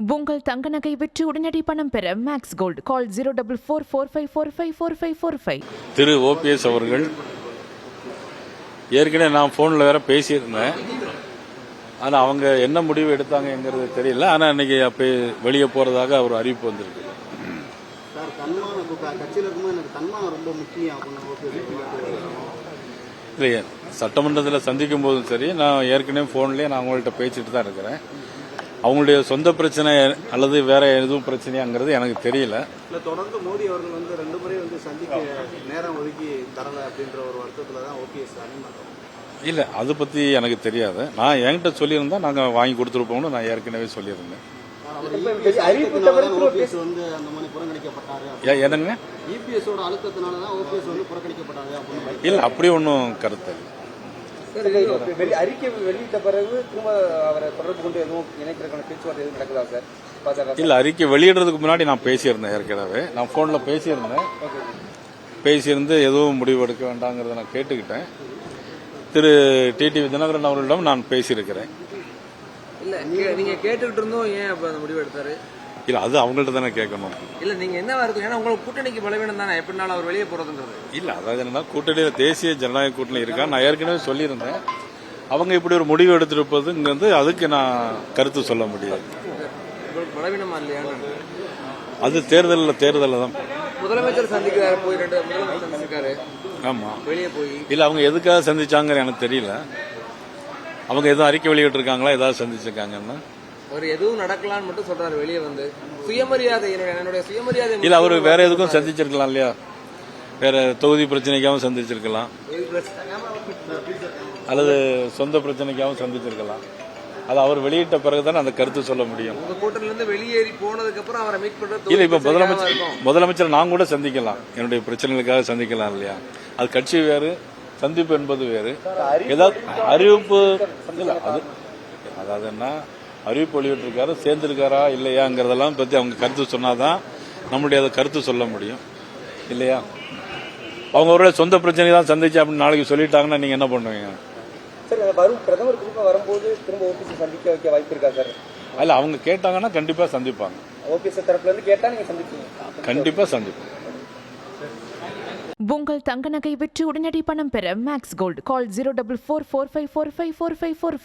உங்கள் தங்க நகை விற்று உடனடி பணம் பெற மேக்ஸ் கோல்டு கால் 04445454545. திரு ஓபிஎஸ் அவர்கள் ஏற்கனவே நான் ஃபோனில் வேற பேசியிருந்தேன். ஆனால் அவங்க என்ன முடிவு எடுத்தாங்கங்கிறது தெரியல. ஆனால் இன்னைக்கு அப்போ வெளியே போகிறதாக ஒரு அறிவிப்பு வந்திருக்கு. இல்லையே, சட்டமன்றத்தில் சந்திக்கும் போதும் சரி, நான் ஏற்கனவே ஃபோன்லேயே நான் அவங்கள்ட்ட பேசிட்டு தான் இருக்கிறேன். அவங்களுடைய சொந்த பிரச்சனை அல்லது வேற எதுவும் பிரச்சனையாங்கிறது எனக்கு தெரியல. தொடர்ந்து மோடி அவர்கள் வந்து 2 முறை வந்து சந்திக்க நேரம் ஒதுக்கி தரல அப்படின்ற ஒரு வருத்தத்தில் தான் ஓபிஎஸ் அணிமாற்றம். இல்லை, அதை பற்றி எனக்கு தெரியாது. நான் என்கிட்ட சொல்லியிருந்தா நாங்கள் வாங்கி கொடுத்துருப்போம்னு நான் ஏற்கனவே சொல்லியிருந்தேன். என்னங்க, இல்லை அப்படி ஒன்றும் கருத்து இல்லை. அறிக்கை வெளியிட்ட பிறகு திரும்ப அவரை தொடர்பு கொண்டு எதுவும் இணைக்கிறதுக்கான பேச்சுவார்த்தை எதுவும் நடக்குதா சார்? இல்லை, அறிக்கை வெளியிடுறதுக்கு முன்னாடி நான் பேசியிருந்தேன். ஏற்கனவே நான் ஃபோனில் பேசியிருந்து எதுவும் முடிவு எடுக்க வேண்டாங்கிறத நான் கேட்டுக்கிட்டேன். திரு டிடிவி தினகரன் அவர்களிடம் நான் பேசியிருக்கிறேன். இல்லை, நீங்க கேட்டுக்கிட்டு இருந்தோம், ஏன் அப்போ அந்த முடிவு எடுத்தாரு? இல்லை, அது அவங்கள்ட்ட தானே கேட்கணும். இல்லை, நீங்க என்னவா இருக்கும்? ஏன்னா உங்களுக்கு கூட்டணிக்கு பலவீனம் தானே, எப்படினாலும் அவர் வெளியே போறதுன்றது. இல்லை, அதாவது என்னன்னா, கூட்டணியில் தேசிய ஜனநாயக கூட்டணி இருக்கா, நான் ஏற்கனவே சொல்லியிருந்தேன். அவங்க இப்படி ஒரு முடிவு எடுத்திருப்பதுங்கிறது அதுக்கு நான் கருத்து சொல்ல முடியாது. பலவீனமா இல்லையா? அது தேர்தலில் தான் முதலமைச்சர் சந்திக்கிறாரு, போய் 2 முதலமைச்சர் சந்திச்சிருக்காரு. ஆமா, வெளியே போய் இல்லை அவங்க எதுக்காக சந்திச்சாங்க எனக்கு தெரியல. அவங்க எதுவும் அறிக்கை வெளியிட்டிருக்காங்களா, ஏதாவது சந்திச்சிருக்காங்கன்னு? அவர் எதுவும் நடக்கலான்னு மட்டும் சொல்றாரு. வெளியே வந்து சுயமரியாதை, என்னுடைய சுயமரியாதை. இல்ல, அவரு வேற எதுக்கும் சந்திச்சிருக்கலாம் இல்லையா? வேற தொகுதி பிரச்சனைக்காகவும் சந்திச்சிருக்கலாம், அல்லது சொந்த பிரச்சனைக்காகவும் சந்திச்சிருக்கலாம். அது அவர் வெளியிட்ட பிறகுதான் அந்த கருத்து சொல்ல முடியும். உங்க கூட்டணில இருந்து வெளியேறி போனதுக்கு அப்புறம் அவரை மீட் பண்றது இல்ல, இப்ப முதலமைச்சர் நான் கூட சந்திக்கலாம், என்னுடைய பிரச்சனைகளுக்காக சந்திக்கலாம் இல்லையா? அது கட்சி வேறு, சந்திப்பு என்பது வேறு. ஏதாவது அறிவிப்பு, அதாவது என்ன அறிவிப்பு வெளியிட்டிருக்காரு, சேர்ந்திருக்காரா இல்லையாங்கிறதெல்லாம் பத்தி அவங்க கருத்து சொன்னாதான் நம்மளுடைய அதை கருத்து சொல்ல முடியும் இல்லையா? அவங்க ஒரு சொந்த பிரச்சனை தான் சந்திச்சு அப்படின்னு நாளைக்கு சொல்லிட்டாங்கன்னா நீங்க என்ன பண்ணுவீங்க? பிரதமர் திரும்ப வரும்போது திரும்ப ஓபிஎஸ் சந்திக்க வைக்க வாய்ப்பு இருக்கா சார்? இல்ல, அவங்க கேட்டாங்கன்னா கண்டிப்பா சந்திப்பாங்க. ஓபிஎஸ் தரப்புல இருந்து கேட்டா நீங்க சந்திப்பீங்க? கண்டிப்பா சந்திப்போம். உங்கள் தங்க நகை விற்று உடனடி பணம் பெற மேக்ஸ் கோல்டு கால் 04445454545.